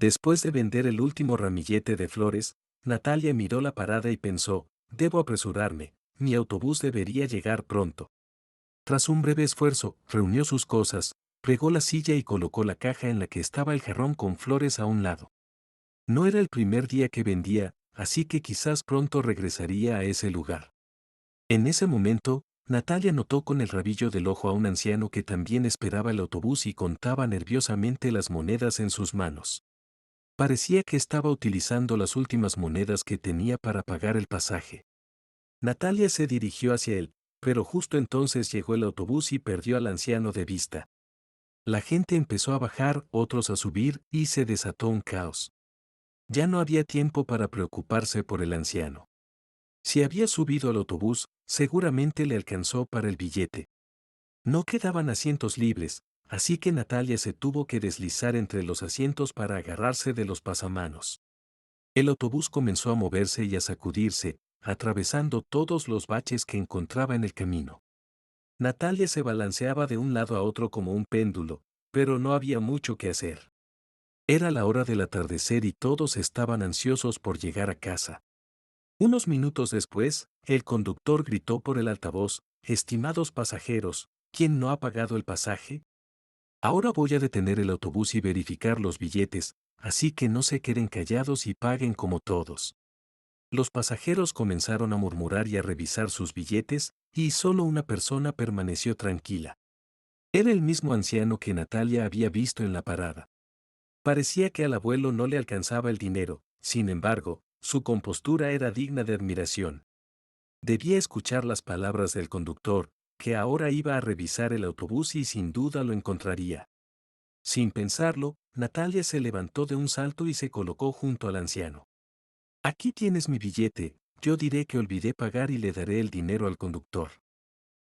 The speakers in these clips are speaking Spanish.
Después de vender el último ramillete de flores, Natalia miró la parada y pensó, debo apresurarme, mi autobús debería llegar pronto. Tras un breve esfuerzo, reunió sus cosas, plegó la silla y colocó la caja en la que estaba el jarrón con flores a un lado. No era el primer día que vendía, así que quizás pronto regresaría a ese lugar. En ese momento, Natalia notó con el rabillo del ojo a un anciano que también esperaba el autobús y contaba nerviosamente las monedas en sus manos. Parecía que estaba utilizando las últimas monedas que tenía para pagar el pasaje. Natalia se dirigió hacia él, pero justo entonces llegó el autobús y perdió al anciano de vista. La gente empezó a bajar, otros a subir, y se desató un caos. Ya no había tiempo para preocuparse por el anciano. Si había subido al autobús, seguramente le alcanzó para el billete. No quedaban asientos libres, así que Natalia se tuvo que deslizar entre los asientos para agarrarse de los pasamanos. El autobús comenzó a moverse y a sacudirse, atravesando todos los baches que encontraba en el camino. Natalia se balanceaba de un lado a otro como un péndulo, pero no había mucho que hacer. Era la hora del atardecer y todos estaban ansiosos por llegar a casa. Unos minutos después, el conductor gritó por el altavoz, estimados pasajeros, ¿quién no ha pagado el pasaje? Ahora voy a detener el autobús y verificar los billetes, así que no se queden callados y paguen como todos. Los pasajeros comenzaron a murmurar y a revisar sus billetes, y solo una persona permaneció tranquila. Era el mismo anciano que Natalia había visto en la parada. Parecía que al abuelo no le alcanzaba el dinero, sin embargo, su compostura era digna de admiración. Debía escuchar las palabras del conductor, que ahora iba a revisar el autobús y sin duda lo encontraría. Sin pensarlo, Natalia se levantó de un salto y se colocó junto al anciano. Aquí tienes mi billete, yo diré que olvidé pagar y le daré el dinero al conductor.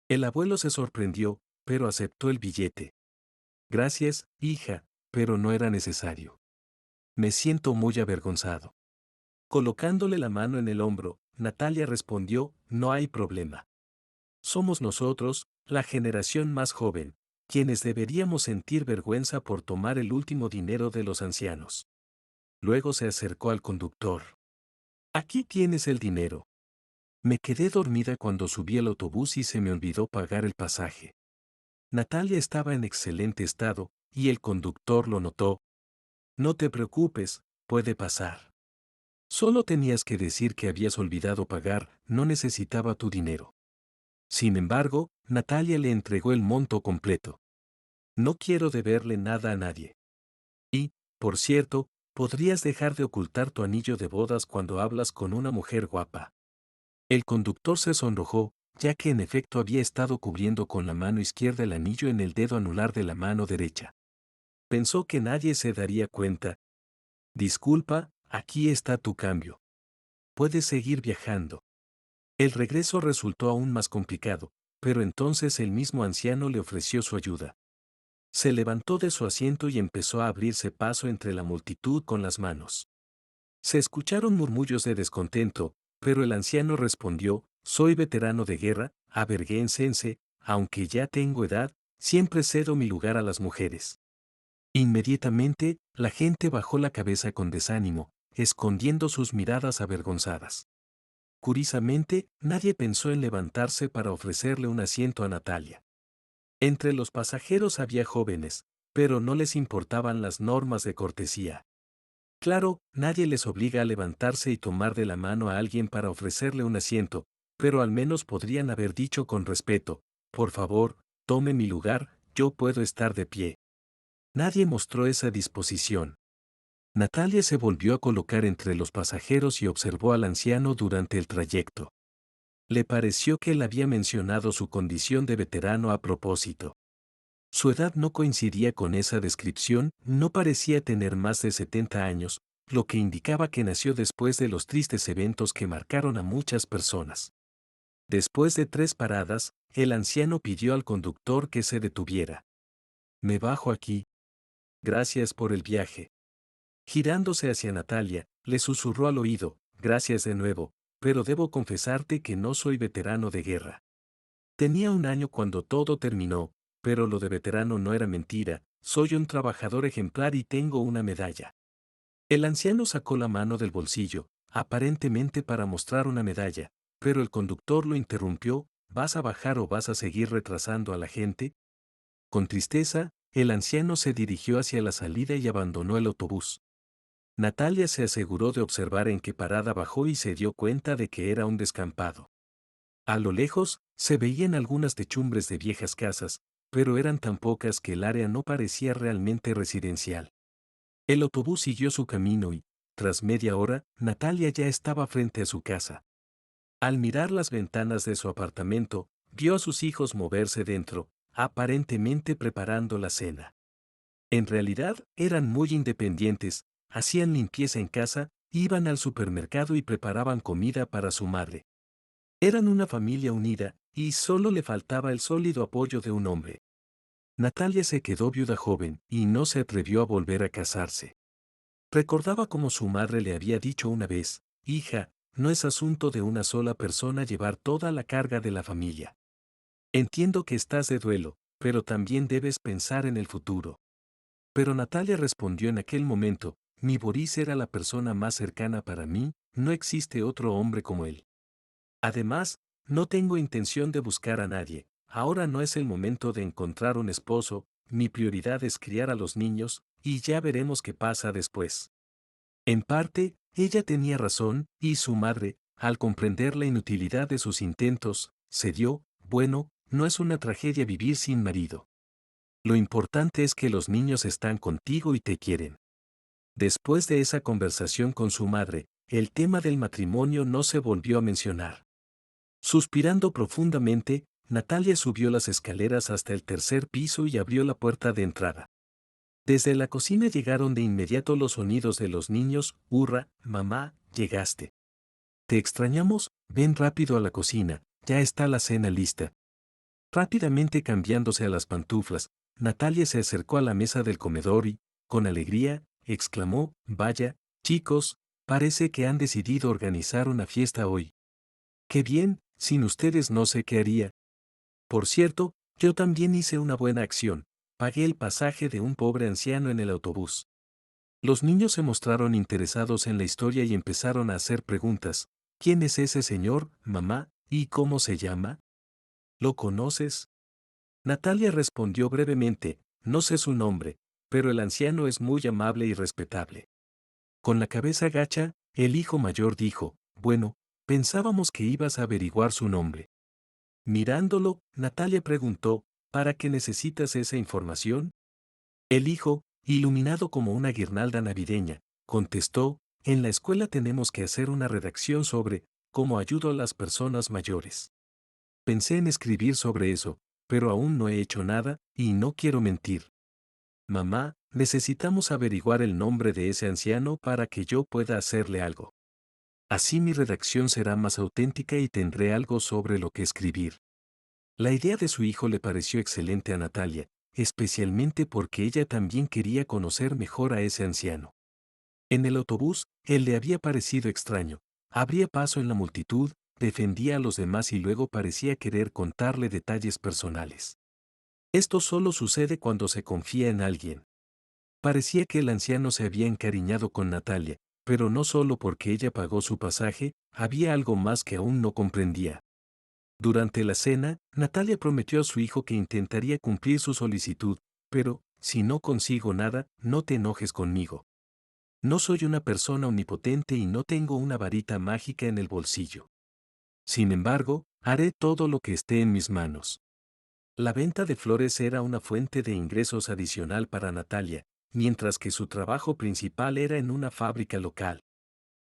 El abuelo se sorprendió, pero aceptó el billete. Gracias, hija, pero no era necesario. Me siento muy avergonzado. Colocándole la mano en el hombro, Natalia respondió, no hay problema. Somos nosotros, la generación más joven, quienes deberíamos sentir vergüenza por tomar el último dinero de los ancianos. Luego se acercó al conductor. Aquí tienes el dinero. Me quedé dormida cuando subí al autobús y se me olvidó pagar el pasaje. Natalia estaba en excelente estado, y el conductor lo notó. No te preocupes, puede pasar. Solo tenías que decir que habías olvidado pagar, no necesitaba tu dinero. Sin embargo, Natalia le entregó el monto completo. No quiero deberle nada a nadie. Y, por cierto, podrías dejar de ocultar tu anillo de bodas cuando hablas con una mujer guapa. El conductor se sonrojó, ya que en efecto había estado cubriendo con la mano izquierda el anillo en el dedo anular de la mano derecha. Pensó que nadie se daría cuenta. Disculpa, aquí está tu cambio. Puedes seguir viajando. El regreso resultó aún más complicado, pero entonces el mismo anciano le ofreció su ayuda. Se levantó de su asiento y empezó a abrirse paso entre la multitud con las manos. Se escucharon murmullos de descontento, pero el anciano respondió, soy veterano de guerra, aberguéncense, aunque ya tengo edad, siempre cedo mi lugar a las mujeres. Inmediatamente, la gente bajó la cabeza con desánimo, escondiendo sus miradas avergonzadas. Curiosamente, nadie pensó en levantarse para ofrecerle un asiento a Natalia. Entre los pasajeros había jóvenes, pero no les importaban las normas de cortesía. Claro, nadie les obliga a levantarse y tomar de la mano a alguien para ofrecerle un asiento, pero al menos podrían haber dicho con respeto, por favor, tome mi lugar, yo puedo estar de pie. Nadie mostró esa disposición. Natalia se volvió a colocar entre los pasajeros y observó al anciano durante el trayecto. Le pareció que él había mencionado su condición de veterano a propósito. Su edad no coincidía con esa descripción, no parecía tener más de 70 años, lo que indicaba que nació después de los tristes eventos que marcaron a muchas personas. Después de 3 paradas, el anciano pidió al conductor que se detuviera. Me bajo aquí. Gracias por el viaje. Girándose hacia Natalia, le susurró al oído, gracias de nuevo, pero debo confesarte que no soy veterano de guerra. Tenía un año cuando todo terminó, pero lo de veterano no era mentira, soy un trabajador ejemplar y tengo una medalla. El anciano sacó la mano del bolsillo, aparentemente para mostrar una medalla, pero el conductor lo interrumpió. ¿Vas a bajar o vas a seguir retrasando a la gente? Con tristeza, el anciano se dirigió hacia la salida y abandonó el autobús. Natalia se aseguró de observar en qué parada bajó y se dio cuenta de que era un descampado. A lo lejos, se veían algunas techumbres de viejas casas, pero eran tan pocas que el área no parecía realmente residencial. El autobús siguió su camino y, tras media hora, Natalia ya estaba frente a su casa. Al mirar las ventanas de su apartamento, vio a sus hijos moverse dentro, aparentemente preparando la cena. En realidad, eran muy independientes, hacían limpieza en casa, iban al supermercado y preparaban comida para su madre. Eran una familia unida, y solo le faltaba el sólido apoyo de un hombre. Natalia se quedó viuda joven y no se atrevió a volver a casarse. Recordaba como su madre le había dicho una vez: hija, no es asunto de una sola persona llevar toda la carga de la familia. Entiendo que estás de duelo, pero también debes pensar en el futuro. Pero Natalia respondió en aquel momento: mi Boris era la persona más cercana para mí, no existe otro hombre como él. Además, no tengo intención de buscar a nadie, ahora no es el momento de encontrar un esposo, mi prioridad es criar a los niños, y ya veremos qué pasa después. En parte, ella tenía razón, y su madre, al comprender la inutilidad de sus intentos, cedió: bueno, no es una tragedia vivir sin marido. Lo importante es que los niños están contigo y te quieren. Después de esa conversación con su madre, el tema del matrimonio no se volvió a mencionar. Suspirando profundamente, Natalia subió las escaleras hasta el tercer piso y abrió la puerta de entrada. Desde la cocina llegaron de inmediato los sonidos de los niños: hurra, mamá, llegaste. Te extrañamos, ven rápido a la cocina, ya está la cena lista. Rápidamente cambiándose a las pantuflas, Natalia se acercó a la mesa del comedor y, con alegría, exclamó: vaya, chicos, parece que han decidido organizar una fiesta hoy. ¡Qué bien! Sin ustedes no sé qué haría. Por cierto, yo también hice una buena acción, pagué el pasaje de un pobre anciano en el autobús. Los niños se mostraron interesados en la historia y empezaron a hacer preguntas: ¿quién es ese señor, mamá, y cómo se llama? ¿Lo conoces? Natalia respondió brevemente: no sé su nombre, pero el anciano es muy amable y respetable. Con la cabeza gacha, el hijo mayor dijo: bueno, pensábamos que ibas a averiguar su nombre. Mirándolo, Natalia preguntó: ¿para qué necesitas esa información? El hijo, iluminado como una guirnalda navideña, contestó: en la escuela tenemos que hacer una redacción sobre cómo ayudo a las personas mayores. Pensé en escribir sobre eso, pero aún no he hecho nada, y no quiero mentir. Mamá, necesitamos averiguar el nombre de ese anciano para que yo pueda hacerle algo. Así mi redacción será más auténtica y tendré algo sobre lo que escribir. La idea de su hijo le pareció excelente a Natalia, especialmente porque ella también quería conocer mejor a ese anciano. En el autobús, él le había parecido extraño, abría paso en la multitud, defendía a los demás y luego parecía querer contarle detalles personales. Esto solo sucede cuando se confía en alguien. Parecía que el anciano se había encariñado con Natalia, pero no solo porque ella pagó su pasaje, había algo más que aún no comprendía. Durante la cena, Natalia prometió a su hijo que intentaría cumplir su solicitud: pero, si no consigo nada, no te enojes conmigo. No soy una persona omnipotente y no tengo una varita mágica en el bolsillo. Sin embargo, haré todo lo que esté en mis manos. La venta de flores era una fuente de ingresos adicional para Natalia, mientras que su trabajo principal era en una fábrica local.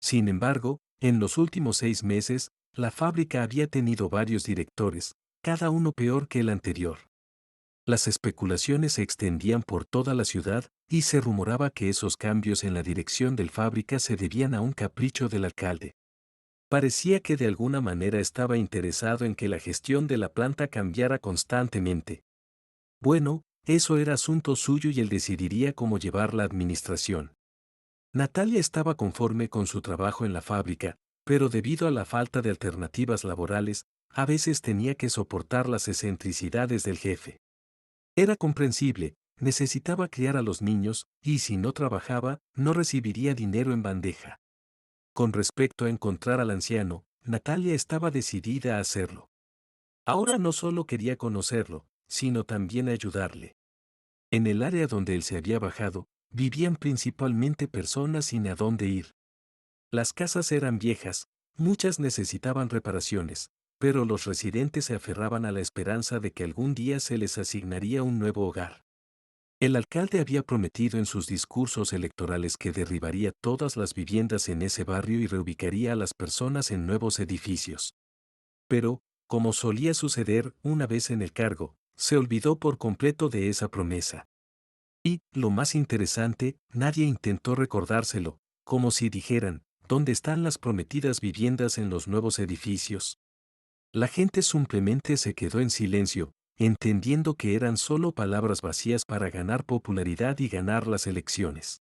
Sin embargo, en los últimos 6 meses, la fábrica había tenido varios directores, cada uno peor que el anterior. Las especulaciones se extendían por toda la ciudad, y se rumoraba que esos cambios en la dirección del fábrica se debían a un capricho del alcalde. Parecía que de alguna manera estaba interesado en que la gestión de la planta cambiara constantemente. Bueno, eso era asunto suyo y él decidiría cómo llevar la administración. Natalia estaba conforme con su trabajo en la fábrica, pero debido a la falta de alternativas laborales, a veces tenía que soportar las excentricidades del jefe. Era comprensible, necesitaba criar a los niños, y si no trabajaba, no recibiría dinero en bandeja. Con respecto a encontrar al anciano, Natalia estaba decidida a hacerlo. Ahora no solo quería conocerlo, sino también ayudarle. En el área donde él se había bajado, vivían principalmente personas sin a dónde ir. Las casas eran viejas, muchas necesitaban reparaciones, pero los residentes se aferraban a la esperanza de que algún día se les asignaría un nuevo hogar. El alcalde había prometido en sus discursos electorales que derribaría todas las viviendas en ese barrio y reubicaría a las personas en nuevos edificios. Pero, como solía suceder una vez en el cargo, se olvidó por completo de esa promesa. Y, lo más interesante, nadie intentó recordárselo, como si dijeran, ¿dónde están las prometidas viviendas en los nuevos edificios? La gente simplemente se quedó en silencio, entendiendo que eran solo palabras vacías para ganar popularidad y ganar las elecciones.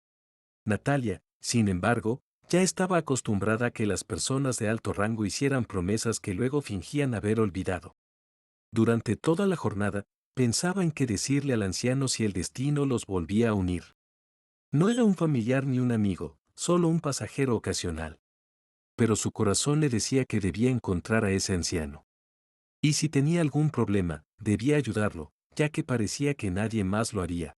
Natalia, sin embargo, ya estaba acostumbrada a que las personas de alto rango hicieran promesas que luego fingían haber olvidado. Durante toda la jornada, pensaba en qué decirle al anciano si el destino los volvía a unir. No era un familiar ni un amigo, solo un pasajero ocasional. Pero su corazón le decía que debía encontrar a ese anciano. Y si tenía algún problema, debía ayudarlo, ya que parecía que nadie más lo haría.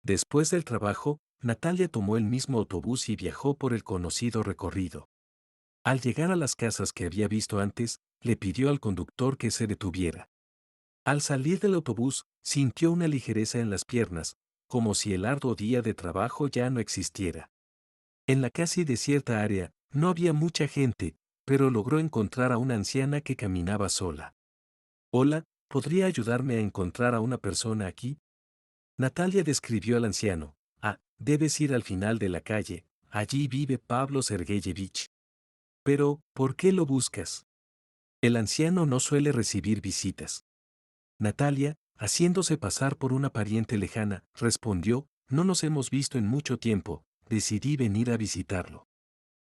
Después del trabajo, Natalia tomó el mismo autobús y viajó por el conocido recorrido. Al llegar a las casas que había visto antes, le pidió al conductor que se detuviera. Al salir del autobús, sintió una ligereza en las piernas, como si el arduo día de trabajo ya no existiera. En la casi desierta área, no había mucha gente, pero logró encontrar a una anciana que caminaba sola. Hola, ¿podría ayudarme a encontrar a una persona aquí? Natalia describió al anciano. Ah, debes ir al final de la calle, allí vive Pablo Sergeyevich. Pero, ¿por qué lo buscas? El anciano no suele recibir visitas. Natalia, haciéndose pasar por una pariente lejana, respondió, no nos hemos visto en mucho tiempo, decidí venir a visitarlo.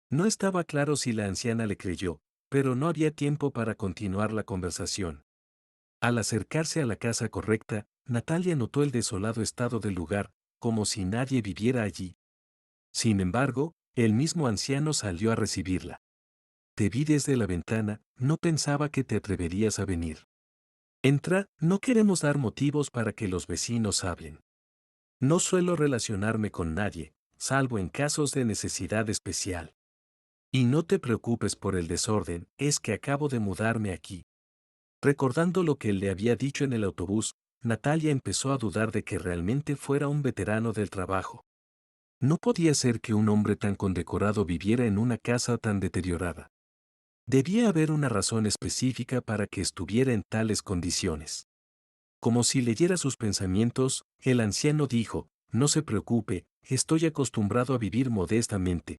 No estaba claro si la anciana le creyó, pero no había tiempo para continuar la conversación. Al acercarse a la casa correcta, Natalia notó el desolado estado del lugar, como si nadie viviera allí. Sin embargo, el mismo anciano salió a recibirla. Te vi desde la ventana, no pensaba que te atreverías a venir. Entra, no queremos dar motivos para que los vecinos hablen. No suelo relacionarme con nadie, salvo en casos de necesidad especial. Y no te preocupes por el desorden, es que acabo de mudarme aquí. Recordando lo que él le había dicho en el autobús, Natalia empezó a dudar de que realmente fuera un veterano del trabajo. No podía ser que un hombre tan condecorado viviera en una casa tan deteriorada. Debía haber una razón específica para que estuviera en tales condiciones. Como si leyera sus pensamientos, el anciano dijo, no se preocupe, estoy acostumbrado a vivir modestamente.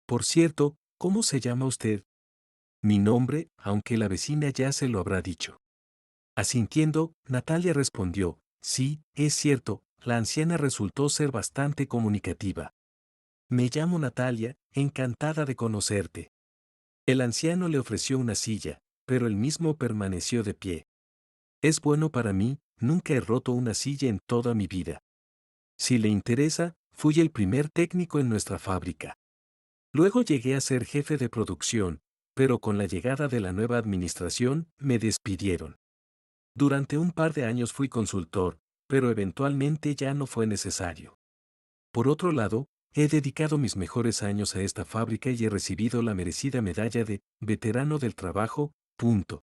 Por cierto, ¿cómo se llama usted? Mi nombre, aunque la vecina ya se lo habrá dicho. Asintiendo, Natalia respondió, sí, es cierto, la anciana resultó ser bastante comunicativa. Me llamo Natalia, encantada de conocerte. El anciano le ofreció una silla, pero él mismo permaneció de pie. Es bueno para mí, nunca he roto una silla en toda mi vida. Si le interesa, fui el primer técnico en nuestra fábrica. Luego llegué a ser jefe de producción, pero con la llegada de la nueva administración, me despidieron. Durante un par de años fui consultor, pero eventualmente ya no fue necesario. Por otro lado, he dedicado mis mejores años a esta fábrica y he recibido la merecida medalla de veterano del trabajo, punto.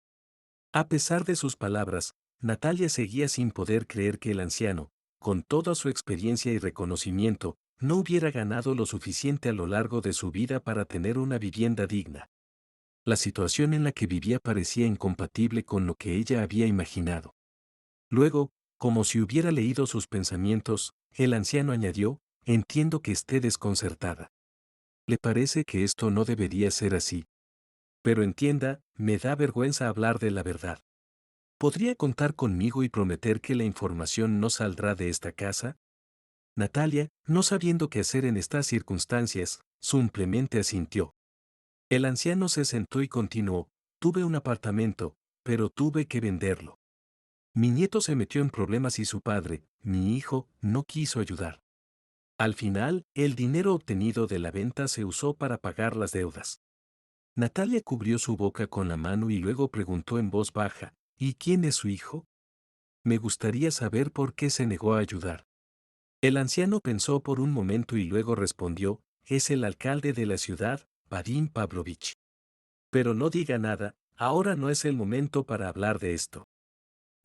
A pesar de sus palabras, Natalia seguía sin poder creer que el anciano, con toda su experiencia y reconocimiento, no hubiera ganado lo suficiente a lo largo de su vida para tener una vivienda digna. La situación en la que vivía parecía incompatible con lo que ella había imaginado. Luego, como si hubiera leído sus pensamientos, el anciano añadió, entiendo que esté desconcertada. Le parece que esto no debería ser así. Pero entienda, me da vergüenza hablar de la verdad. ¿Podría contar conmigo y prometer que la información no saldrá de esta casa? Natalia, no sabiendo qué hacer en estas circunstancias, simplemente asintió. El anciano se sentó y continuó, tuve un apartamento, pero tuve que venderlo. Mi nieto se metió en problemas y su padre, mi hijo, no quiso ayudar. Al final, el dinero obtenido de la venta se usó para pagar las deudas. Natalia cubrió su boca con la mano y luego preguntó en voz baja, ¿y quién es su hijo? Me gustaría saber por qué se negó a ayudar. El anciano pensó por un momento y luego respondió, es el alcalde de la ciudad, Vadim Pavlovich. Pero no diga nada, ahora no es el momento para hablar de esto.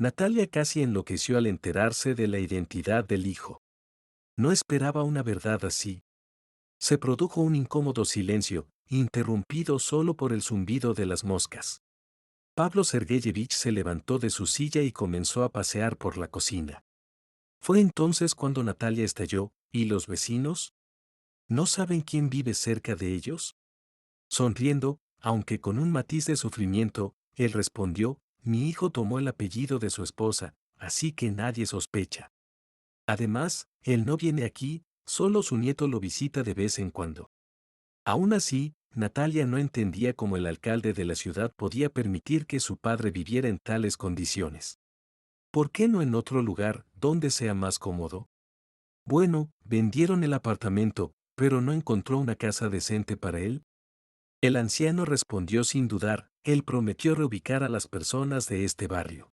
Natalia casi enloqueció al enterarse de la identidad del hijo. No esperaba una verdad así. Se produjo un incómodo silencio, interrumpido solo por el zumbido de las moscas. Pablo Sergeyevich se levantó de su silla y comenzó a pasear por la cocina. Fue entonces cuando Natalia estalló, ¿y los vecinos? ¿No saben quién vive cerca de ellos? Sonriendo, aunque con un matiz de sufrimiento, él respondió, mi hijo tomó el apellido de su esposa, así que nadie sospecha. Además, él no viene aquí, solo su nieto lo visita de vez en cuando. Aún así, Natalia no entendía cómo el alcalde de la ciudad podía permitir que su padre viviera en tales condiciones. ¿Por qué no en otro lugar, donde sea más cómodo? Bueno, vendieron el apartamento, pero no encontró una casa decente para él. El anciano respondió sin dudar, él prometió reubicar a las personas de este barrio.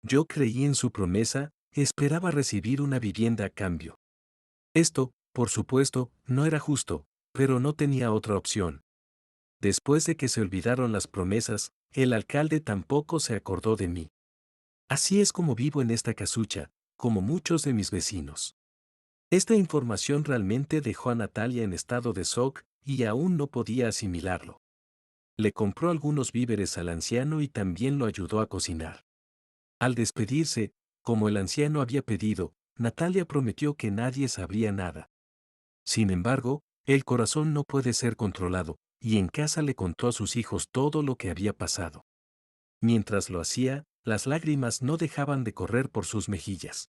Yo creí en su promesa, esperaba recibir una vivienda a cambio. Esto, por supuesto, no era justo, pero no tenía otra opción. Después de que se olvidaron las promesas, el alcalde tampoco se acordó de mí. Así es como vivo en esta casucha, como muchos de mis vecinos. Esta información realmente dejó a Natalia en estado de shock y aún no podía asimilarlo. Le compró algunos víveres al anciano y también lo ayudó a cocinar. Al despedirse, como el anciano había pedido, Natalia prometió que nadie sabría nada. Sin embargo, el corazón no puede ser controlado, y en casa le contó a sus hijos todo lo que había pasado. Mientras lo hacía, las lágrimas no dejaban de correr por sus mejillas.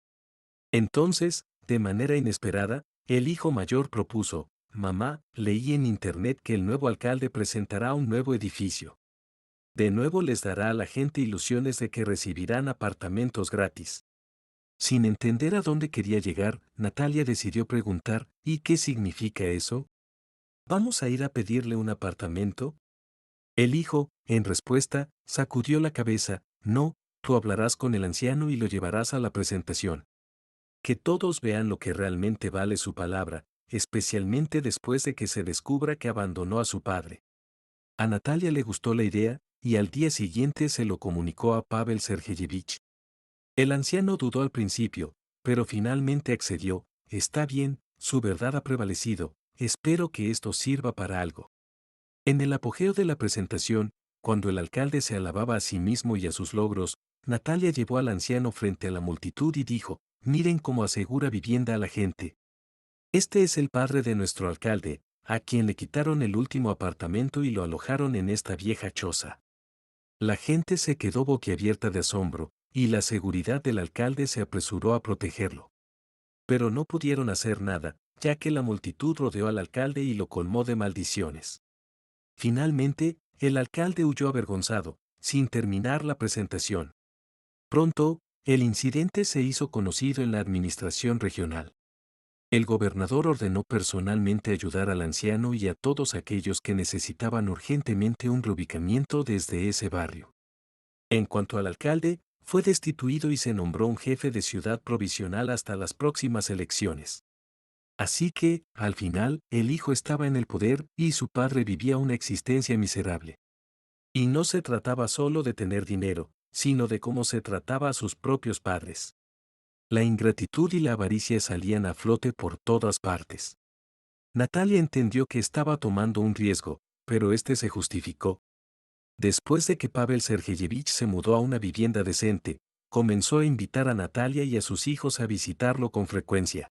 Entonces, de manera inesperada, el hijo mayor propuso, mamá, leí en internet que el nuevo alcalde presentará un nuevo edificio. De nuevo les dará a la gente ilusiones de que recibirán apartamentos gratis. Sin entender a dónde quería llegar, Natalia decidió preguntar, ¿y qué significa eso? ¿Vamos a ir a pedirle un apartamento? El hijo, en respuesta, sacudió la cabeza, no, tú hablarás con el anciano y lo llevarás a la presentación. Que todos vean lo que realmente vale su palabra, especialmente después de que se descubra que abandonó a su padre. A Natalia le gustó la idea, y al día siguiente se lo comunicó a Pavel Sergeyevich. El anciano dudó al principio, pero finalmente accedió, está bien, su verdad ha prevalecido, espero que esto sirva para algo. En el apogeo de la presentación, cuando el alcalde se alababa a sí mismo y a sus logros, Natalia llevó al anciano frente a la multitud y dijo, miren cómo asegura vivienda a la gente. Este es el padre de nuestro alcalde, a quien le quitaron el último apartamento y lo alojaron en esta vieja choza. La gente se quedó boquiabierta de asombro, y la seguridad del alcalde se apresuró a protegerlo. Pero no pudieron hacer nada, ya que la multitud rodeó al alcalde y lo colmó de maldiciones. Finalmente, el alcalde huyó avergonzado, sin terminar la presentación. Pronto, el incidente se hizo conocido en la administración regional. El gobernador ordenó personalmente ayudar al anciano y a todos aquellos que necesitaban urgentemente un reubicamiento desde ese barrio. En cuanto al alcalde, fue destituido y se nombró un jefe de ciudad provisional hasta las próximas elecciones. Así que, al final, el hijo estaba en el poder y su padre vivía una existencia miserable. Y no se trataba solo de tener dinero, sino de cómo se trataba a sus propios padres. La ingratitud y la avaricia salían a flote por todas partes. Natalia entendió que estaba tomando un riesgo, pero este se justificó. Después de que Pavel Sergeyevich se mudó a una vivienda decente, comenzó a invitar a Natalia y a sus hijos a visitarlo con frecuencia.